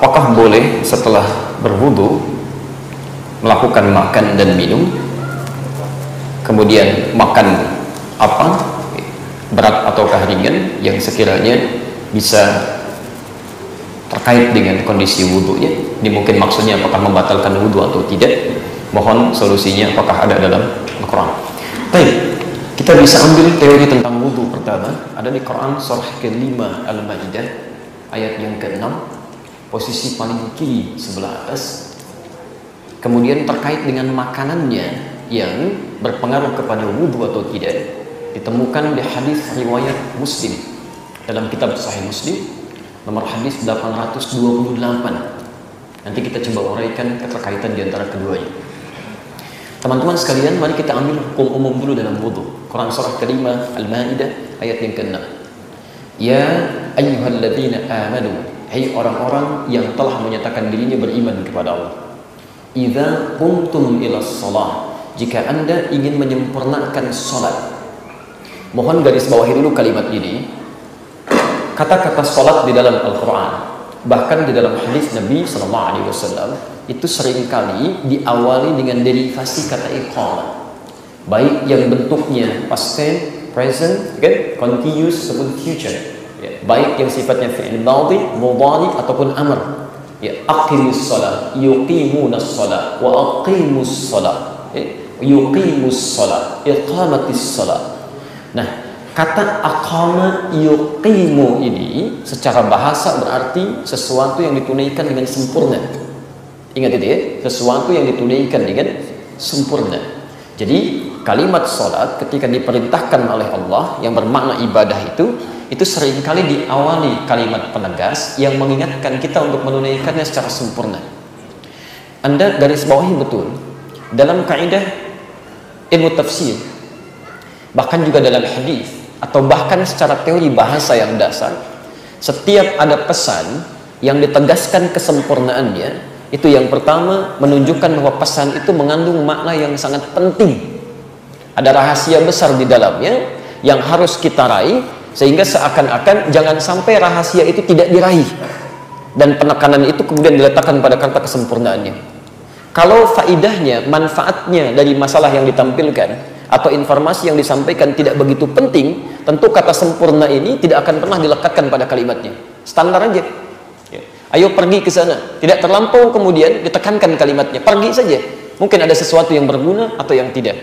apakah boleh setelah berwudu melakukan makan dan minum, kemudian makan apa, berat ataukah ringan, yang sekiranya bisa terkait dengan kondisi wudunya. Ini mungkin maksudnya apakah membatalkan wudu atau tidak. Mohon solusinya apakah ada dalam Al-Quran. Baik, kita bisa ambil teori tentang wudu pertama, ada di Quran surah ke-5 Al-Maidah ayat yang ke-6, posisi paling kiri sebelah atas. Kemudian terkait dengan makanannya yang berpengaruh kepada wudu atau tidak, ditemukan di hadis riwayat Muslim dalam kitab Sahih Muslim nomor hadis 828. Nanti kita coba uraikan keterkaitan di antara keduanya. Teman-teman sekalian, mari kita ambil hukum umum dulu dalam wudu. Quran surah ke-5 Al-Maidah ayat yang ke-6. Ya ayyuhalladzina amanu, hai orang-orang yang telah menyatakan dirinya beriman kepada Allah. Idza qumtum ilas shalah, jika Anda ingin menyempurnakan salat. Mohon garis bawahi dulu kalimat ini. Kata-kata salat di dalam Al-Qur'an, bahkan di dalam hadis Nabi SAW, itu seringkali diawali dengan derivasi kata iqamah, baik yang bentuknya past tense, present, continuous ataupun future, ya, baik yang sifatnya fi'il madhi, mudhari ataupun amr. Ya, aqimus shalah, yuqimunas shalah, wa aqimus shalah, yuqimus shalah, iqamatis shalah. Nah, kata aqama yuqimu ini secara bahasa berarti sesuatu yang ditunaikan dengan sempurna. Ingat itu ya, sesuatu yang ditunaikan dengan sempurna. Jadi kalimat salat ketika diperintahkan oleh Allah yang bermakna ibadah itu seringkali diawali kalimat penegas yang mengingatkan kita untuk menunaikannya secara sempurna. Anda garis bawahi betul dalam kaidah ilmu tafsir, bahkan juga dalam hadis, atau bahkan secara teori bahasa yang dasar, setiap ada pesan yang ditegaskan kesempurnaannya, itu yang pertama menunjukkan bahwa pesan itu mengandung makna yang sangat penting. Ada rahasia besar di dalamnya yang harus kita raih, sehingga seakan-akan jangan sampai rahasia itu tidak diraih dan penekanan itu kemudian diletakkan pada kata kesempurnaannya. Kalau faidahnya, manfaatnya dari masalah yang ditampilkan atau informasi yang disampaikan tidak begitu penting, tentu kata sempurna ini tidak akan pernah dilekatkan pada kalimatnya. Standar aja. Ayo pergi ke sana. Tidak terlampau kemudian ditekankan kalimatnya. Pergi saja. Mungkin ada sesuatu yang berguna atau yang tidak.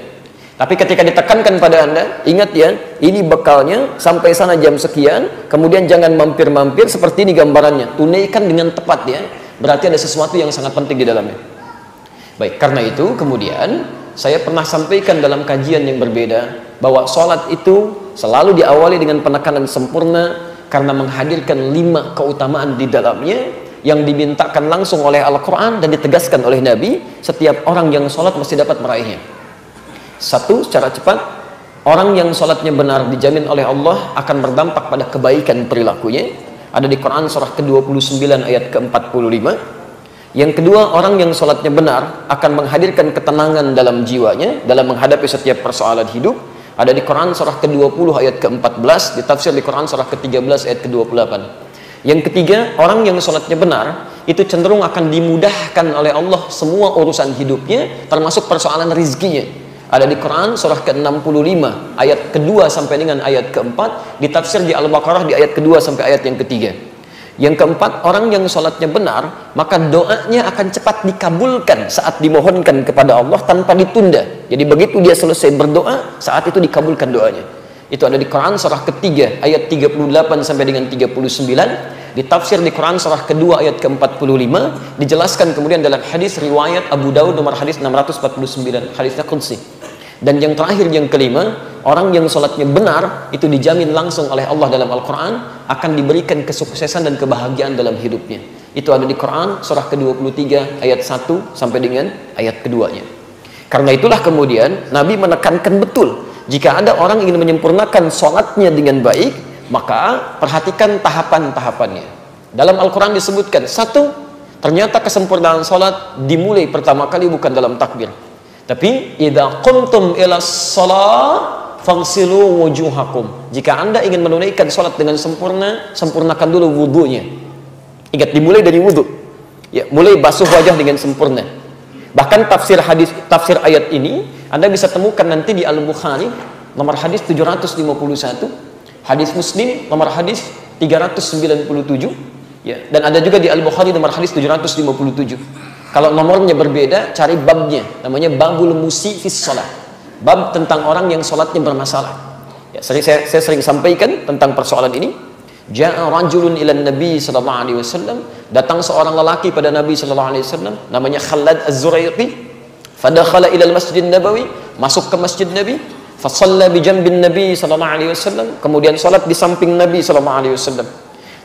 Tapi ketika ditekankan pada Anda, ingat ya, ini bekalnya sampai sana jam sekian, kemudian jangan mampir-mampir, seperti ini gambarannya. Tunaikan dengan tepat ya. Berarti ada sesuatu yang sangat penting di dalamnya. Baik, karena itu kemudian saya pernah sampaikan dalam kajian yang berbeda bahwa sholat itu selalu diawali dengan penekanan sempurna karena menghadirkan 5 keutamaan di dalamnya yang dimintakan langsung oleh Al-Quran dan ditegaskan oleh Nabi. Setiap orang yang sholat mesti dapat meraihnya. Satu, secara cepat, orang yang sholatnya benar dijamin oleh Allah akan berdampak pada kebaikan perilakunya. Ada di Quran surah ke-29 ayat ke-45. Yang kedua, orang yang sholatnya benar akan menghadirkan ketenangan dalam jiwanya dalam menghadapi setiap persoalan hidup. Ada di Quran surah ke-20 ayat ke-14, ditafsir di Quran surah ke-13 ayat ke-28. Yang ketiga, orang yang sholatnya benar itu cenderung akan dimudahkan oleh Allah semua urusan hidupnya, termasuk persoalan rizkinya. Ada di Quran surah ke-65 ayat kedua sampai dengan ayat ke-4, ditafsir di Al-Baqarah di ayat kedua sampai ayat yang ketiga. Yang keempat, orang yang sholatnya benar, maka doanya akan cepat dikabulkan saat dimohonkan kepada Allah tanpa ditunda. Jadi begitu dia selesai berdoa, saat itu dikabulkan doanya. Itu ada di Quran surah ketiga ayat 38 sampai dengan 39, ditafsir di Quran surah kedua ayat ke-45, dijelaskan kemudian dalam hadis riwayat Abu Daud nomor hadis 649, hadisnya qudsi. Dan yang terakhir, yang kelima, orang yang sholatnya benar itu dijamin langsung oleh Allah dalam Al-Quran akan diberikan kesuksesan dan kebahagiaan dalam hidupnya. Itu ada di Quran surah ke-23 ayat 1 sampai dengan ayat keduanya. Karena itulah kemudian Nabi menekankan betul, jika ada orang ingin menyempurnakan sholatnya dengan baik, maka perhatikan tahapan-tahapannya. Dalam Al-Quran disebutkan, satu, ternyata kesempurnaan sholat dimulai pertama kali bukan dalam takbir, tapi idza qumtum ilas shalah faghsilu wujuhakum. Jika Anda ingin menunaikan salat dengan sempurna, sempurnakan dulu wudunya. Ingat, dimulai dari wudu. Ya, mulai basuh wajah dengan sempurna. Bahkan tafsir ayat ini Anda bisa temukan nanti di Al-Bukhari nomor hadis 751, hadis Muslim nomor hadis 397, ya, dan ada juga di Al-Bukhari nomor hadis 757. Kalau nomornya berbeda, cari babnya, namanya babul musi fis shalah. Bab tentang orang yang sholatnya bermasalah. Ya, saya sering sampaikan tentang persoalan ini. Ja'a rajulun ila Nabi sallallahu alaihi wasallam, datang seorang lelaki pada Nabi sallallahu alaihi wasallam namanya Khalad Az-Zuraiqi. Fadakhala ila al-Masjid Nabawi, masuk ke Masjid Nabi, fa shalla bi janbin Nabi sallallahu alaihi wasallam, kemudian salat di samping Nabi sallallahu alaihi wasallam.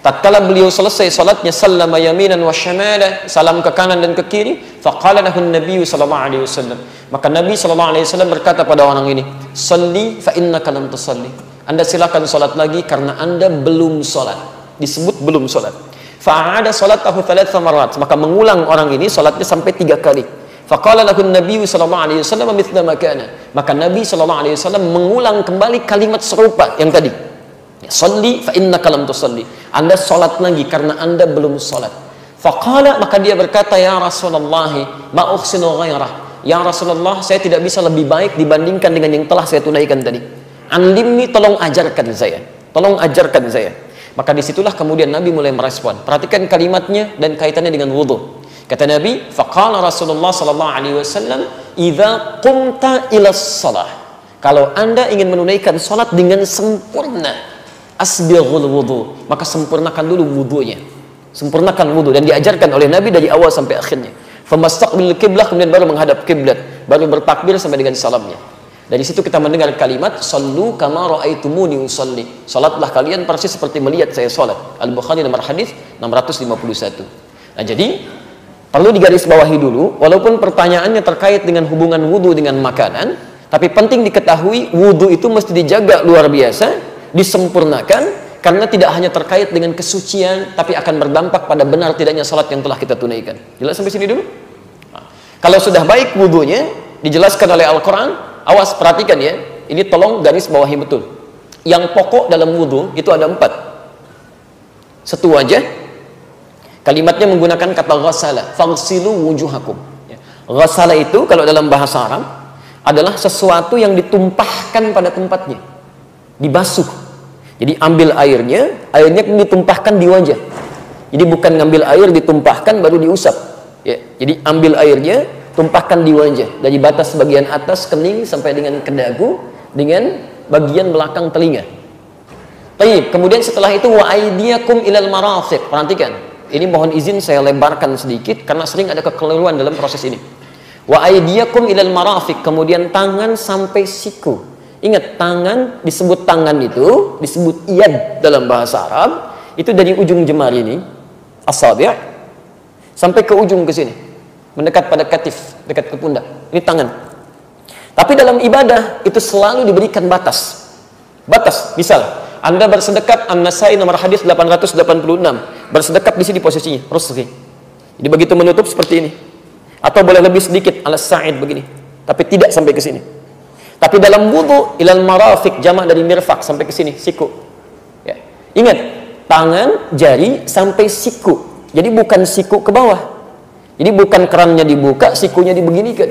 Tatkala beliau selesai salatnya, sallama yaminan wa syamala, salam ke kanan dan ke kiri, faqala lahu Nabi sallallahu alaihi wasallam. Maka Nabi sallallahu alaihi wasallam berkata pada orang ini, "Shalli fa innaka lam tusalli." Anda silakan salat lagi karena Anda belum salat. Disebut belum salat. Fa'ada salatahu 3 marat. Maka mengulang orang ini salatnya sampai 3 kali. Faqala lahu Nabi sallallahu alaihi wasallam mithla ma kana. Maka Nabi sallallahu alaihi wasallam mengulang kembali kalimat serupa yang tadi. Shalli fa innaka lam tusalli. Anda salat lagi karena Anda belum salat. Faqala, maka dia berkata, ya Rasulullah, ma uhsinu ghairah. Ya Rasulullah, saya tidak bisa lebih baik dibandingkan dengan yang telah saya tunaikan tadi. Alimni, tolong ajarkan saya. Tolong ajarkan saya. Maka disitulah kemudian Nabi mulai merespon. Perhatikan kalimatnya dan kaitannya dengan wudu. Kata Nabi, faqala Rasulullah sallallahu alaihi wasallam, "Idza qumta ila shalah." Kalau Anda ingin menunaikan salat dengan sempurna, asbighul wudu, maka sempurnakan dulu wudunya. Sempurnakan wudu, dan diajarkan oleh Nabi dari awal sampai akhirnya. Famastaqbil qiblah, kemudian baru menghadap kiblat, baru bertakbir sampai dengan salamnya. Dari situ kita mendengar kalimat sallu kama raaitumuni usalli. Salatlah kalian persis seperti melihat saya salat. Al-Bukhari nomor hadis 651. Nah, jadi perlu digarisbawahi dulu, walaupun pertanyaannya terkait dengan hubungan wudu dengan makanan, tapi penting diketahui wudu itu mesti dijaga luar biasa, disempurnakan, karena tidak hanya terkait dengan kesucian, tapi akan berdampak pada benar tidaknya salat yang telah kita tunaikan. Jelas sampai sini dulu? Nah, kalau sudah baik wudunya, dijelaskan oleh Al-Quran. Awas, perhatikan ya, ini tolong garis bawahi betul. Yang pokok dalam wudu itu ada 4. Satu wajah, kalimatnya menggunakan kata ghasala, faghsilu wujuhakum. Ghasala itu kalau dalam bahasa Arab adalah sesuatu yang ditumpahkan pada tempatnya, dibasuh. Jadi ambil airnya ditumpahkan di wajah. Jadi bukan ngambil air ditumpahkan baru diusap. Ya, jadi ambil airnya, tumpahkan di wajah, dari batas bagian atas kening sampai dengan ke dagu, dengan bagian belakang telinga. Baik, kemudian setelah itu wa aydiyakum ilal marafiq. Perhatikan, ini mohon izin saya lebarkan sedikit karena sering ada kekeliruan dalam proses ini. Wa aydiyakum ilal marafiq, kemudian tangan sampai siku. Ingat, tangan disebut tangan itu disebut yad dalam bahasa Arab, itu dari ujung jemari ini, asabi', sampai ke ujung ke sini, mendekat pada katif, dekat ke pundak. Ini tangan. Tapi dalam ibadah itu selalu diberikan batas. Batas. Misal, Anda bersedekap, An-Nasai nomor hadis 886. Bersedekap di sini posisinya, rusghi. Jadi begitu menutup seperti ini. Atau boleh lebih sedikit, Al-Sa'id begini. Tapi tidak sampai ke sini. Tapi dalam wudu, ilal marafiq, jamak dari mirfaq, sampai ke sini, siku. Ya. Ingat, tangan, jari sampai siku. Jadi bukan siku ke bawah. Jadi bukan kerannya dibuka, sikunya dibeginikan.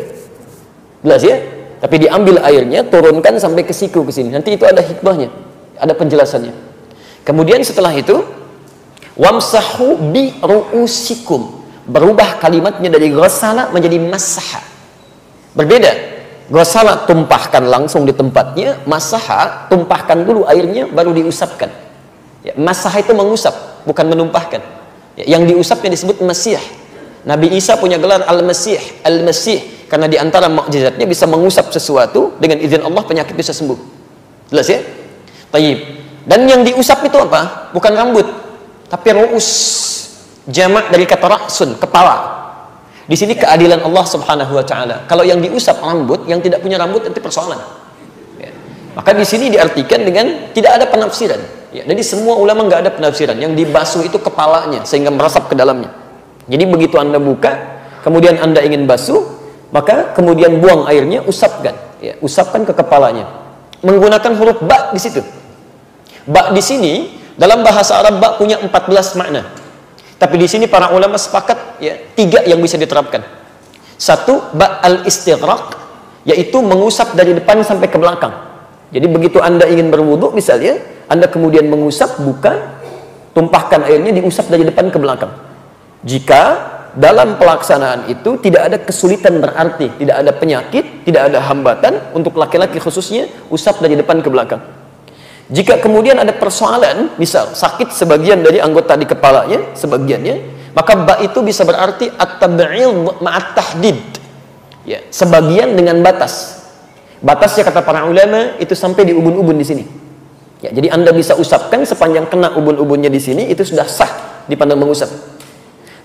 Jelas ya? Tapi diambil airnya, turunkan sampai ke siku ke sini. Nanti itu ada hikmahnya, ada penjelasannya. Kemudian setelah itu, wamsahu bi ru'usikum. Berubah kalimatnya dari ghasala menjadi masaha. Berbeda. Ghasala tumpahkan langsung di tempatnya, masaha tumpahkan dulu airnya baru diusapkan. Ya, masaha itu mengusap, bukan menumpahkan. Ya, yang diusapnya disebut masih. Nabi Isa punya gelar Al-Masih, Al-Masih, karena di antara mukjizatnya bisa mengusap sesuatu, dengan izin Allah penyakit bisa sembuh. Jelas ya? Tayyib. Dan yang diusap itu apa? Bukan rambut, tapi ru'us. Jamak dari kata ra'sun, kepala. Di sini keadilan Allah Subhanahu wa taala. Kalau yang diusap rambut, yang tidak punya rambut itu persoalan. Ya. Maka di sini diartikan dengan tidak ada penafsiran. Ya. Jadi semua ulama nggak ada penafsiran. Yang dibasuh itu kepalanya sehingga meresap ke dalamnya. Jadi begitu Anda buka, kemudian Anda ingin basuh, maka kemudian buang airnya, usapkan. Ya, usapkan ke kepalanya. Menggunakan huruf ba di situ. Ba di sini dalam bahasa Arab ba punya 14 makna. Tapi di sini para ulama sepakat ya, 3 yang bisa diterapkan. 1, ba'al istighraq, yaitu mengusap dari depan sampai ke belakang. Jadi begitu Anda ingin berwudu misalnya, Anda kemudian mengusap, buka, tumpahkan airnya, diusap dari depan ke belakang. Jika dalam pelaksanaan itu tidak ada kesulitan, berarti tidak ada penyakit, tidak ada hambatan, untuk laki-laki khususnya, usap dari depan ke belakang. Jika kemudian ada persoalan, misal sakit sebagian dari anggota di kepalanya, sebagiannya, maka ba itu bisa berarti at-tab'id ma'at tahdid. Ya, sebagian dengan batas. Batasnya kata para ulama itu sampai di ubun-ubun di sini. Ya, jadi Anda bisa usapkan sepanjang kena ubun-ubunnya di sini, itu sudah sah dipandang mengusap.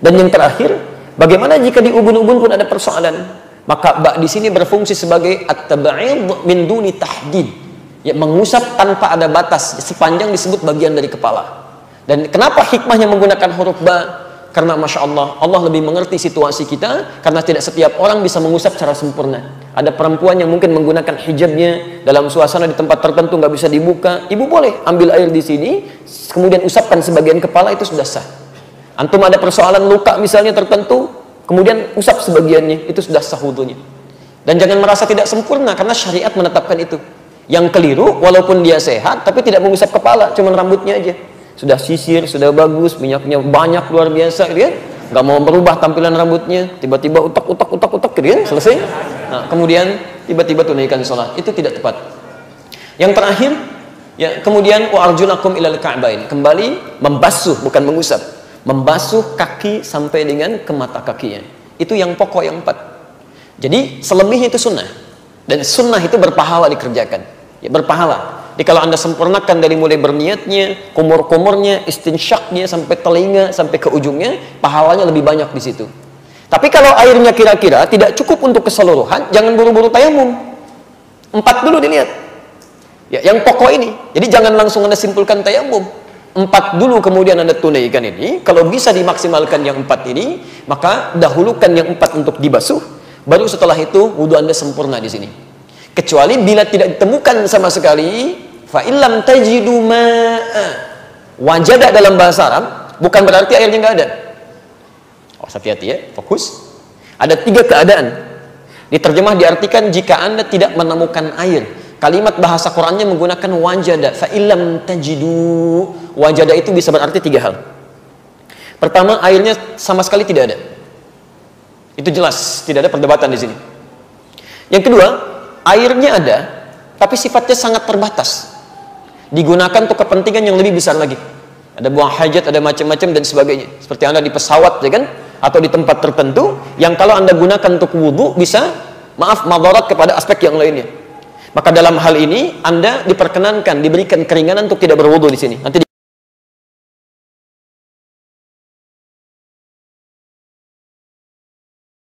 Dan yang terakhir, bagaimana jika di ubun-ubun pun ada persoalan? Maka ba di sini berfungsi sebagai at-tab'id min duni tahdid. Ya, mengusap tanpa ada batas sepanjang disebut bagian dari kepala. Dan kenapa hikmahnya menggunakan huruf ba? Karena Masya Allah, Allah lebih mengerti situasi kita, karena tidak setiap orang bisa mengusap secara sempurna. Ada perempuan yang mungkin menggunakan hijabnya dalam suasana di tempat tertentu nggak bisa dibuka. Ibu boleh ambil air di sini, kemudian usapkan sebagian kepala, itu sudah sah. Antum ada persoalan luka misalnya tertentu, kemudian usap sebagiannya, itu sudah sah wudunya. Dan jangan merasa tidak sempurna, karena syariat menetapkan itu. Yang keliru, walaupun dia sehat, tapi tidak mengusap kepala, cuma rambutnya aja. Sudah sisir, sudah bagus, minyaknya banyak luar biasa, gitu kan? Nggak mau berubah tampilan rambutnya, tiba-tiba utak, gitu kan? Selesai. Nah, kemudian tiba-tiba tunaikan sholat, itu tidak tepat. Yang terakhir, ya, kemudian wa arjulakum ilal ka'bain, kembali membasuh, bukan mengusap, membasuh kaki sampai dengan ke mata kakinya. Itu yang pokok yang 4. Jadi selebihnya itu sunnah, dan sunnah itu berpahala dikerjakan, ya, berpahala. Jadi kalau Anda sempurnakan dari mulai berniatnya, kumur-kumurnya, istinsyaknya, sampai telinga, sampai ke ujungnya, pahalanya lebih banyak di situ. Tapi kalau airnya kira-kira tidak cukup untuk keseluruhan, jangan buru-buru tayamum. 4 dulu dilihat. Ya, yang pokok ini. Jadi jangan langsung Anda simpulkan tayamum. 4 dulu kemudian Anda tunaikan ini. Kalau bisa dimaksimalkan yang 4 ini, maka dahulukan yang 4 untuk dibasuh. Baru setelah itu wudu Anda sempurna di sini. Kecuali bila tidak ditemukan sama sekali, fa illam tajidu ma'a. Wajada dalam bahasa Arab bukan berarti airnya nggak ada. Oh, hati-hati ya, fokus. Ada 3 keadaan. Diterjemah diartikan jika Anda tidak menemukan air. Kalimat bahasa Qur'annya menggunakan wajada. Fa illam tajidu. Wajada itu bisa berarti 3 hal. Pertama, airnya sama sekali tidak ada. Itu jelas, tidak ada perdebatan di sini. Yang kedua, airnya ada, tapi sifatnya sangat terbatas. Digunakan untuk kepentingan yang lebih besar lagi. Ada buang hajat, ada macam-macam dan sebagainya. Seperti Anda di pesawat, ya kan? Atau di tempat tertentu, yang kalau Anda gunakan untuk wudu, bisa, madarat kepada aspek yang lainnya. Maka dalam hal ini, Anda diperkenankan, diberikan keringanan untuk tidak berwudu di sini. Nanti